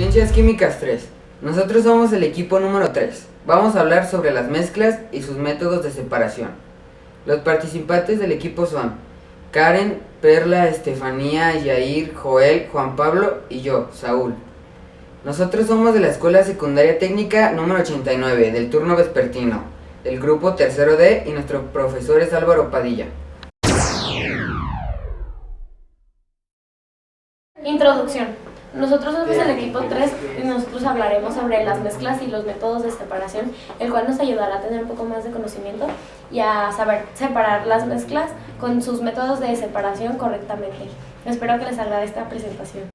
Ciencias Químicas 3. Nosotros somos el equipo número 3. Vamos a hablar sobre las mezclas y sus métodos de separación. Los participantes del equipo son Karen, Perla, Estefanía, Yair, Joel, Juan Pablo y yo, Saúl. Nosotros somos de la Escuela Secundaria Técnica número 89, del turno vespertino, del grupo tercero D, y nuestro profesor es Álvaro Padilla. Introducción. Nosotros somos el equipo 3 y nosotros hablaremos sobre las mezclas y los métodos de separación, el cual nos ayudará a tener un poco más de conocimiento y a saber separar las mezclas con sus métodos de separación correctamente. Espero que les agrade esta presentación.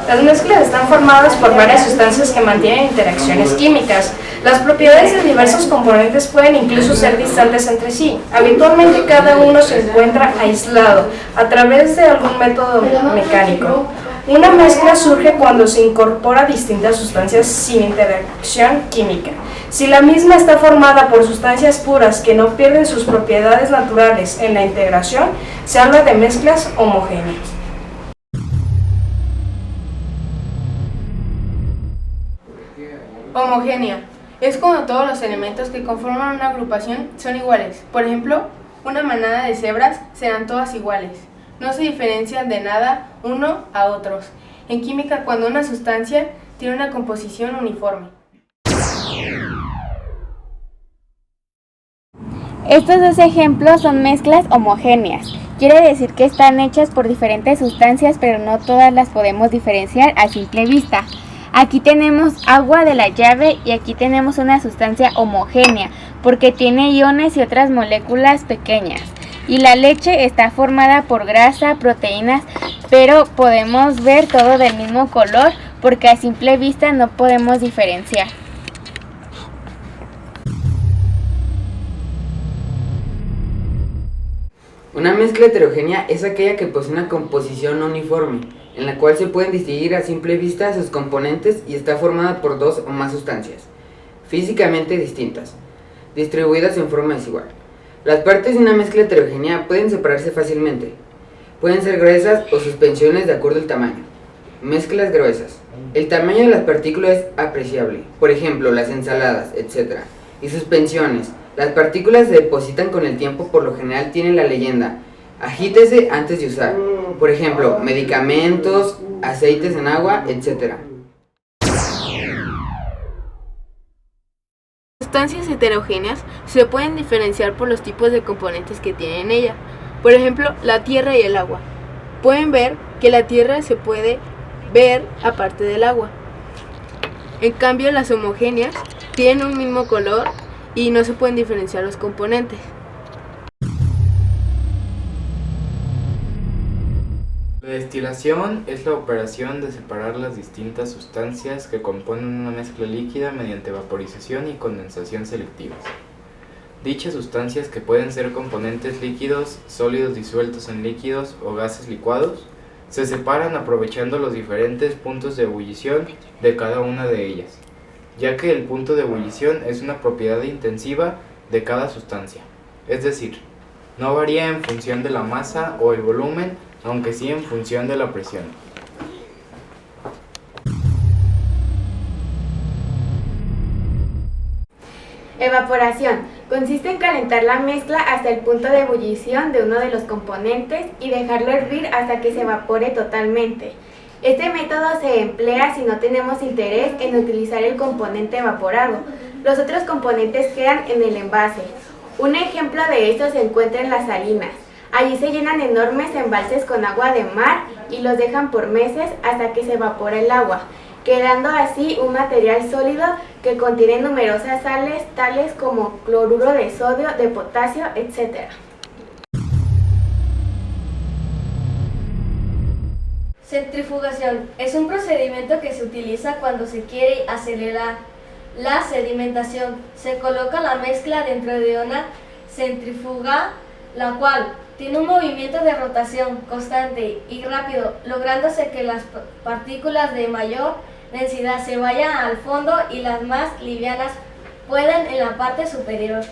Las mezclas están formadas por varias sustancias que mantienen interacciones químicas. Las propiedades de diversos componentes pueden incluso ser distantes entre sí. Habitualmente cada uno se encuentra aislado a través de algún método mecánico. Una mezcla surge cuando se incorpora distintas sustancias sin interacción química. Si la misma está formada por sustancias puras que no pierden sus propiedades naturales en la integración, se habla de mezclas homogéneas. Homogénea es cuando todos los elementos que conforman una agrupación son iguales. Por ejemplo, una manada de cebras serán todas iguales. No se diferencian de nada uno a otros. En química, cuando una sustancia tiene una composición uniforme. Estos dos ejemplos son mezclas homogéneas. Quiere decir que están hechas por diferentes sustancias, pero no todas las podemos diferenciar a simple vista. Aquí tenemos agua de la llave y aquí tenemos una sustancia homogénea porque tiene iones y otras moléculas pequeñas. Y la leche está formada por grasa, proteínas, pero podemos ver todo del mismo color porque a simple vista no podemos diferenciar. Una mezcla heterogénea es aquella que posee una composición no uniforme, en la cual se pueden distinguir a simple vista sus componentes y está formada por dos o más sustancias, físicamente distintas, distribuidas en forma desigual. Las partes de una mezcla heterogénea pueden separarse fácilmente. Pueden ser gruesas o suspensiones de acuerdo al tamaño. Mezclas gruesas. El tamaño de las partículas es apreciable, por ejemplo, las ensaladas, etc. Y suspensiones. Las partículas se depositan con el tiempo, por lo general tienen la leyenda agítese antes de usar. Por ejemplo, medicamentos, aceites en agua, etc. Sustancias heterogéneas se pueden diferenciar por los tipos de componentes que tienen en ella. Por ejemplo, la tierra y el agua. Pueden ver que la tierra se puede ver aparte del agua. En cambio, las homogéneas tienen un mismo color y no se pueden diferenciar los componentes. La destilación es la operación de separar las distintas sustancias que componen una mezcla líquida mediante vaporización y condensación selectivas. Dichas sustancias, que pueden ser componentes líquidos, sólidos disueltos en líquidos o gases licuados, se separan aprovechando los diferentes puntos de ebullición de cada una de ellas, ya que el punto de ebullición es una propiedad intensiva de cada sustancia, es decir, no varía en función de la masa o el volumen, aunque sí en función de la presión. Evaporación. Consiste en calentar la mezcla hasta el punto de ebullición de uno de los componentes y dejarlo hervir hasta que se evapore totalmente. Este método se emplea si no tenemos interés en utilizar el componente evaporado. Los otros componentes quedan en el envase. Un ejemplo de esto se encuentra en las salinas. Allí se llenan enormes embalses con agua de mar y los dejan por meses hasta que se evapora el agua, quedando así un material sólido que contiene numerosas sales tales como cloruro de sodio, de potasio, etc. Centrifugación es un procedimiento que se utiliza cuando se quiere acelerar la sedimentación. Se coloca la mezcla dentro de una centrífuga, la cual tiene un movimiento de rotación constante y rápido, lográndose que las partículas de mayor densidad se vayan al fondo y las más livianas puedan en la parte superior.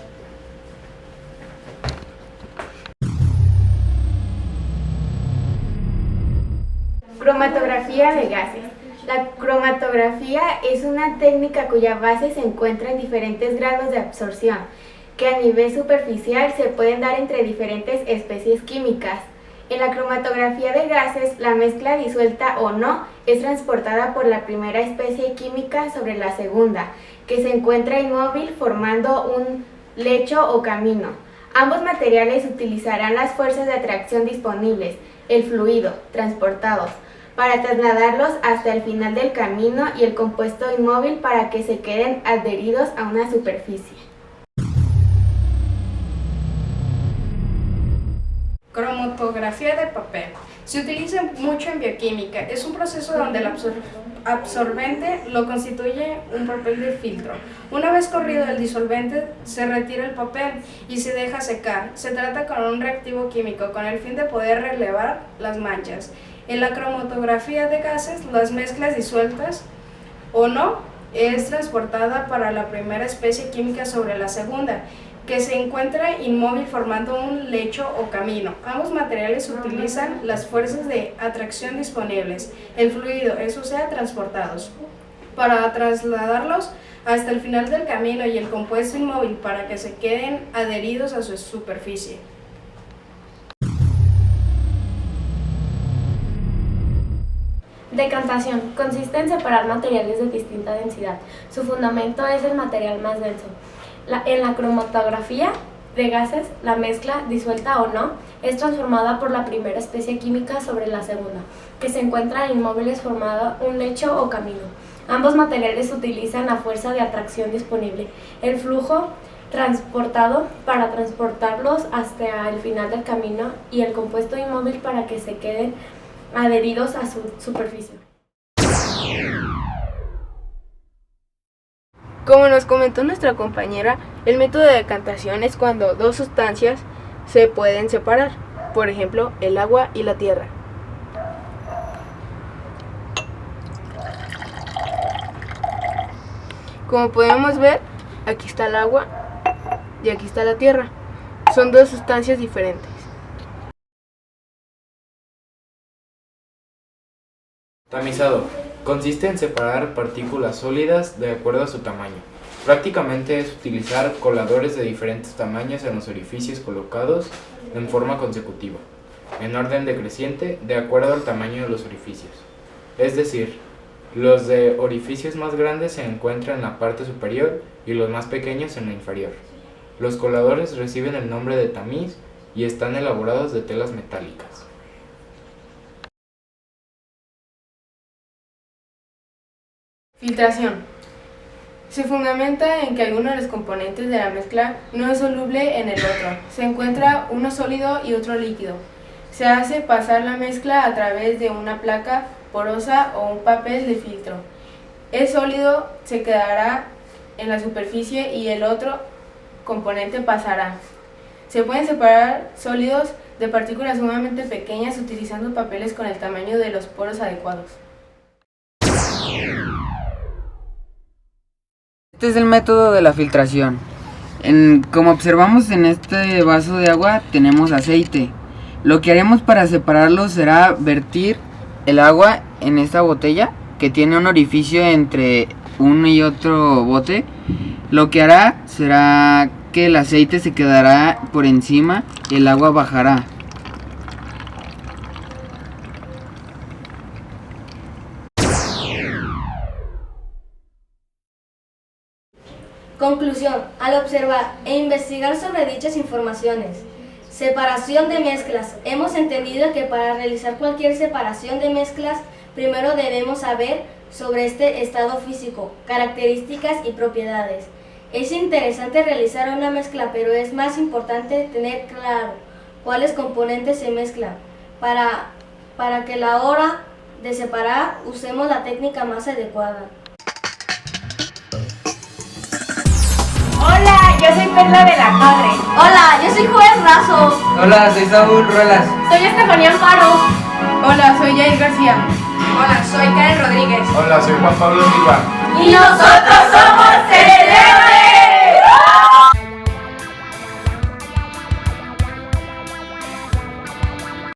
Cromatografía de gases. La cromatografía es una técnica cuya base se encuentra en diferentes grados de absorción, que a nivel superficial se pueden dar entre diferentes especies químicas. En la cromatografía de gases, la mezcla disuelta o no es transportada por la primera especie química sobre la segunda, que se encuentra inmóvil formando un lecho o camino. Ambos materiales utilizarán las fuerzas de atracción disponibles, el fluido, transportados, para trasladarlos hasta el final del camino y el compuesto inmóvil para que se queden adheridos a una superficie. Cromatografía de papel. Se utiliza mucho en bioquímica. Es un proceso donde el absorbente lo constituye un papel de filtro. Una vez corrido el disolvente, se retira el papel y se deja secar. Se trata con un reactivo químico con el fin de poder relevar las manchas. En la cromatografía de gases, las mezclas disueltas o no es transportada para la primera especie química sobre la segunda, que se encuentra inmóvil formando un lecho o camino. Ambos materiales utilizan las fuerzas de atracción disponibles, el fluido, eso sea, transportados, para trasladarlos hasta el final del camino y el compuesto inmóvil para que se queden adheridos a su superficie. Decantación. Consiste en separar materiales de distinta densidad. Su fundamento es el material más denso. En la cromatografía de gases, la mezcla, disuelta o no, es transformada por la primera especie química sobre la segunda, que se encuentran inmóviles formando un lecho o camino. Ambos materiales utilizan la fuerza de atracción disponible, el flujo transportado para transportarlos hasta el final del camino y el compuesto inmóvil para que se queden adheridos a su superficie. Como nos comentó nuestra compañera, el método de decantación es cuando dos sustancias se pueden separar, por ejemplo, el agua y la tierra. Como podemos ver, aquí está el agua y aquí está la tierra. Son dos sustancias diferentes. Tamizado. Consiste en separar partículas sólidas de acuerdo a su tamaño. Prácticamente es utilizar coladores de diferentes tamaños en los orificios colocados en forma consecutiva, en orden decreciente de acuerdo al tamaño de los orificios. Es decir, los de orificios más grandes se encuentran en la parte superior y los más pequeños en la inferior. Los coladores reciben el nombre de tamiz y están elaborados de telas metálicas. Filtración. Se fundamenta en que alguno de los componentes de la mezcla no es soluble en el otro. Se encuentra uno sólido y otro líquido. Se hace pasar la mezcla a través de una placa porosa o un papel de filtro. El sólido se quedará en la superficie y el otro componente pasará. Se pueden separar sólidos de partículas sumamente pequeñas utilizando papeles con el tamaño de los poros adecuados. Este es el método de la filtración. Como observamos en este vaso de agua tenemos aceite. Lo que haremos para separarlo será vertir el agua en esta botella que tiene un orificio entre uno y otro bote. Lo que hará será que el aceite se quedará por encima y el agua bajará. Conclusión. Al observar e investigar sobre dichas informaciones, separación de mezclas. Hemos entendido que para realizar cualquier separación de mezclas, primero debemos saber sobre este estado físico, características y propiedades. Es interesante realizar una mezcla, pero es más importante tener claro cuáles componentes se mezclan para que a la hora de separar usemos la técnica más adecuada. Hola, yo soy Perla de la Torre. Hola, yo soy Joel Razo. Hola, soy Saúl Ruelas. Soy Estefanía Amparo. Hola, soy Jair García. Hola, soy Karen Rodríguez. Hola, soy Juan Pablo Silva. Y nosotros somos Cerebro